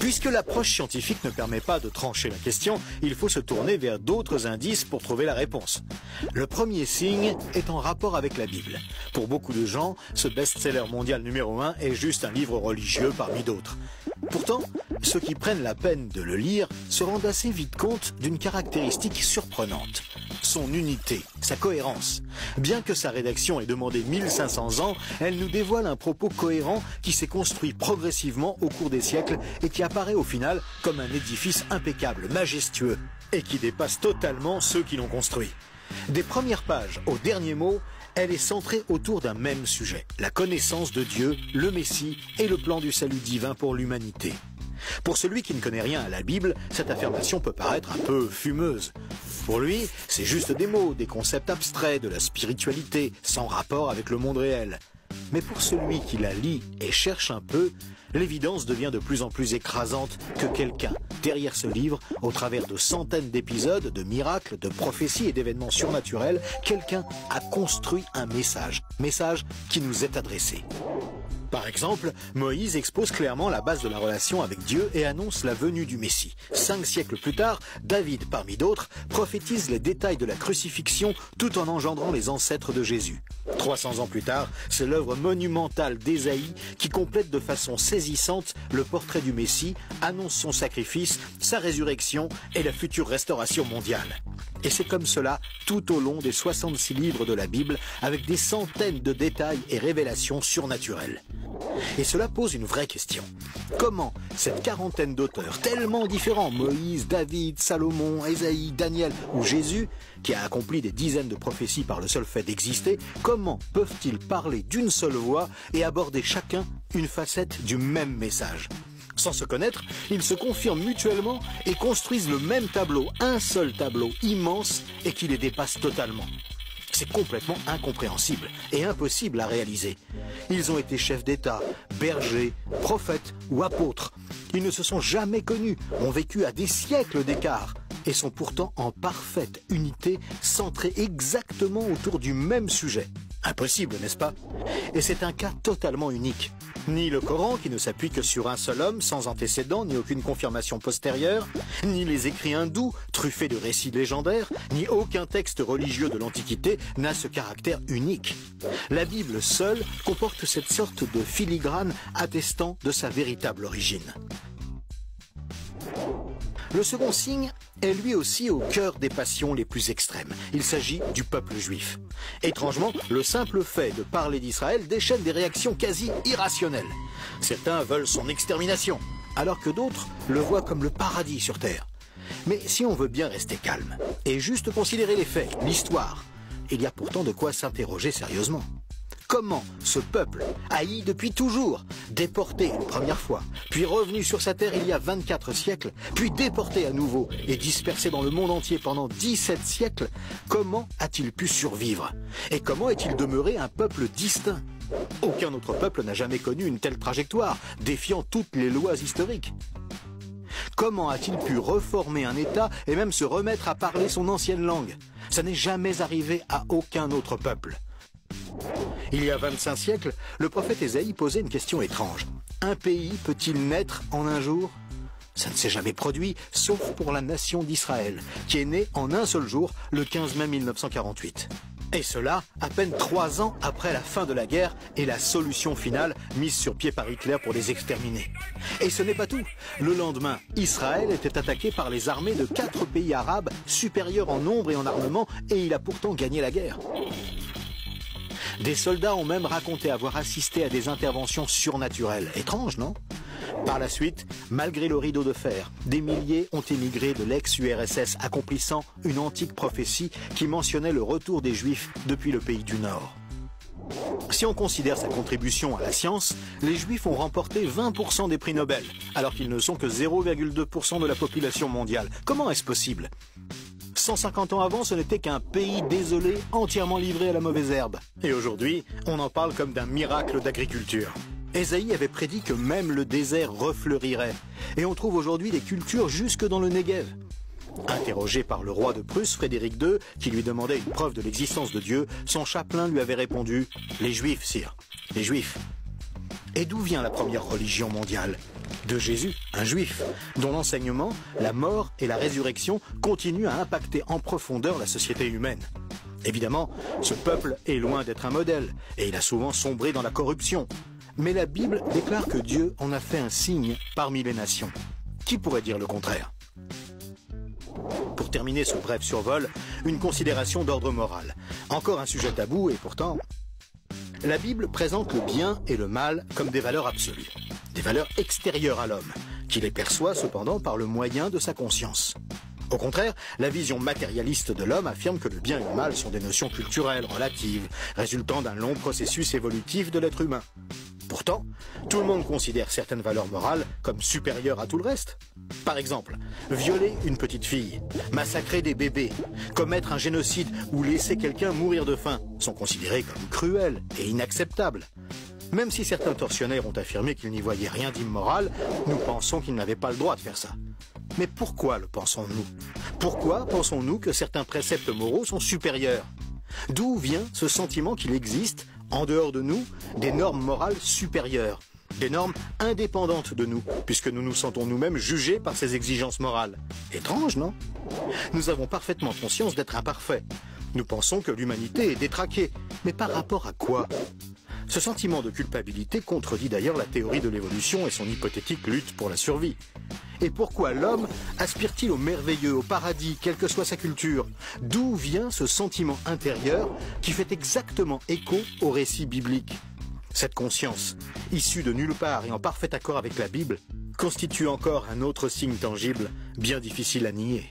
Puisque l'approche scientifique ne permet pas de trancher la question, il faut se tourner vers d'autres indices pour trouver la réponse. Le premier signe est en rapport avec la Bible. Pour beaucoup de gens, ce best-seller mondial numéro 1 est juste un livre religieux parmi d'autres. Pourtant, ceux qui prennent la peine de le lire se rendent assez vite compte d'une caractéristique surprenante. Son unité, sa cohérence. Bien que sa rédaction ait demandé 1500 ans, elle nous dévoile un propos cohérent qui s'est construit progressivement au cours des siècles et qui apparaît au final comme un édifice impeccable, majestueux, et qui dépasse totalement ceux qui l'ont construit. Des premières pages aux derniers mots, elle est centrée autour d'un même sujet, la connaissance de Dieu, le Messie et le plan du salut divin pour l'humanité. Pour celui qui ne connaît rien à la Bible, cette affirmation peut paraître un peu fumeuse. Pour lui, c'est juste des mots, des concepts abstraits, de la spiritualité, sans rapport avec le monde réel. Mais pour celui qui la lit et cherche un peu, l'évidence devient de plus en plus écrasante que quelqu'un, derrière ce livre, au travers de centaines d'épisodes, de miracles, de prophéties et d'événements surnaturels, quelqu'un a construit un message qui nous est adressé. Par exemple, Moïse expose clairement la base de la relation avec Dieu et annonce la venue du Messie. 5 siècles plus tard, David, parmi d'autres, prophétise les détails de la crucifixion tout en engendrant les ancêtres de Jésus. 300 ans plus tard, c'est l'œuvre monumentale d'Ésaïe qui complète de façon saisissante le portrait du Messie, annonce son sacrifice, sa résurrection et la future restauration mondiale. Et c'est comme cela tout au long des 66 livres de la Bible, avec des centaines de détails et révélations surnaturelles. Et cela pose une vraie question. Comment cette quarantaine d'auteurs tellement différents, Moïse, David, Salomon, Ésaïe, Daniel ou Jésus, qui a accompli des dizaines de prophéties par le seul fait d'exister, comment peuvent-ils parler d'une seule voix et aborder chacun une facette du même message ? Sans se connaître, ils se confirment mutuellement et construisent le même tableau, un seul tableau immense et qui les dépasse totalement. C'est complètement incompréhensible et impossible à réaliser. Ils ont été chefs d'État, bergers, prophètes ou apôtres. Ils ne se sont jamais connus, ont vécu à des siècles d'écart et sont pourtant en parfaite unité, centrés exactement autour du même sujet. Impossible, n'est-ce pas? Et c'est un cas totalement unique. Ni le Coran, qui ne s'appuie que sur un seul homme, sans antécédent, ni aucune confirmation postérieure, ni les écrits hindous, truffés de récits légendaires, ni aucun texte religieux de l'Antiquité n'a ce caractère unique. La Bible seule comporte cette sorte de filigrane attestant de sa véritable origine. Le second signe est lui aussi au cœur des passions les plus extrêmes. Il s'agit du peuple juif. Étrangement, le simple fait de parler d'Israël déchaîne des réactions quasi irrationnelles. Certains veulent son extermination, alors que d'autres le voient comme le paradis sur terre. Mais si on veut bien rester calme et juste considérer les faits, l'histoire, il y a pourtant de quoi s'interroger sérieusement. Comment ce peuple, haï depuis toujours, déporté une première fois, puis revenu sur sa terre il y a 24 siècles, puis déporté à nouveau et dispersé dans le monde entier pendant 17 siècles, comment a-t-il pu survivre? Et comment est-il demeuré un peuple distinct? Aucun autre peuple n'a jamais connu une telle trajectoire, défiant toutes les lois historiques. Comment a-t-il pu reformer un État et même se remettre à parler son ancienne langue? Ça n'est jamais arrivé à aucun autre peuple. Il y a 25 siècles, le prophète Ésaïe posait une question étrange. Un pays peut-il naître en un jour? Ça ne s'est jamais produit, sauf pour la nation d'Israël, qui est née en un seul jour, le 15 mai 1948. Et cela, à peine 3 ans après la fin de la guerre et la solution finale mise sur pied par Hitler pour les exterminer. Et ce n'est pas tout. Le lendemain, Israël était attaqué par les armées de 4 pays arabes, supérieurs en nombre et en armement, et il a pourtant gagné la guerre. Des soldats ont même raconté avoir assisté à des interventions surnaturelles. Étrange, non? Par la suite, malgré le rideau de fer, des milliers ont émigré de l'ex-URSS, accomplissant une antique prophétie qui mentionnait le retour des Juifs depuis le pays du Nord. Si on considère sa contribution à la science, les Juifs ont remporté 20% des prix Nobel, alors qu'ils ne sont que 0,2% de la population mondiale. Comment est-ce possible? 150 ans avant, ce n'était qu'un pays désolé, entièrement livré à la mauvaise herbe. Et aujourd'hui, on en parle comme d'un miracle d'agriculture. Ésaïe avait prédit que même le désert refleurirait. Et on trouve aujourd'hui des cultures jusque dans le Negev. Interrogé par le roi de Prusse, Frédéric II, qui lui demandait une preuve de l'existence de Dieu, son chapelain lui avait répondu « Les Juifs, sire, les Juifs ». Et d'où vient la première religion mondiale? de Jésus, un juif, dont l'enseignement, la mort et la résurrection continuent à impacter en profondeur la société humaine. Évidemment, ce peuple est loin d'être un modèle, et il a souvent sombré dans la corruption. Mais la Bible déclare que Dieu en a fait un signe parmi les nations. Qui pourrait dire le contraire? Pour terminer ce bref survol, une considération d'ordre moral. Encore un sujet tabou et pourtant... La Bible présente le bien et le mal comme des valeurs absolues, des valeurs extérieures à l'homme, qui les perçoit cependant par le moyen de sa conscience. Au contraire, la vision matérialiste de l'homme affirme que le bien et le mal sont des notions culturelles, relatives, résultant d'un long processus évolutif de l'être humain. Pourtant, tout le monde considère certaines valeurs morales comme supérieures à tout le reste. Par exemple, violer une petite fille, massacrer des bébés, commettre un génocide ou laisser quelqu'un mourir de faim sont considérés comme cruels et inacceptables. Même si certains tortionnaires ont affirmé qu'ils n'y voyaient rien d'immoral, nous pensons qu'ils n'avaient pas le droit de faire ça. Mais pourquoi le pensons-nous? Pourquoi pensons-nous que certains préceptes moraux sont supérieurs? D'où vient ce sentiment qu'il existe, en dehors de nous, des normes morales supérieures, des normes indépendantes de nous, puisque nous nous sentons nous-mêmes jugés par ces exigences morales? Étrange, non? Nous avons parfaitement conscience d'être imparfaits. Nous pensons que l'humanité est détraquée, mais par rapport à quoi? Ce sentiment de culpabilité contredit d'ailleurs la théorie de l'évolution et son hypothétique lutte pour la survie. Et pourquoi l'homme aspire-t-il au merveilleux, au paradis, quelle que soit sa culture? D'où vient ce sentiment intérieur qui fait exactement écho au récit biblique? Cette conscience, issue de nulle part et en parfait accord avec la Bible, constitue encore un autre signe tangible, bien difficile à nier.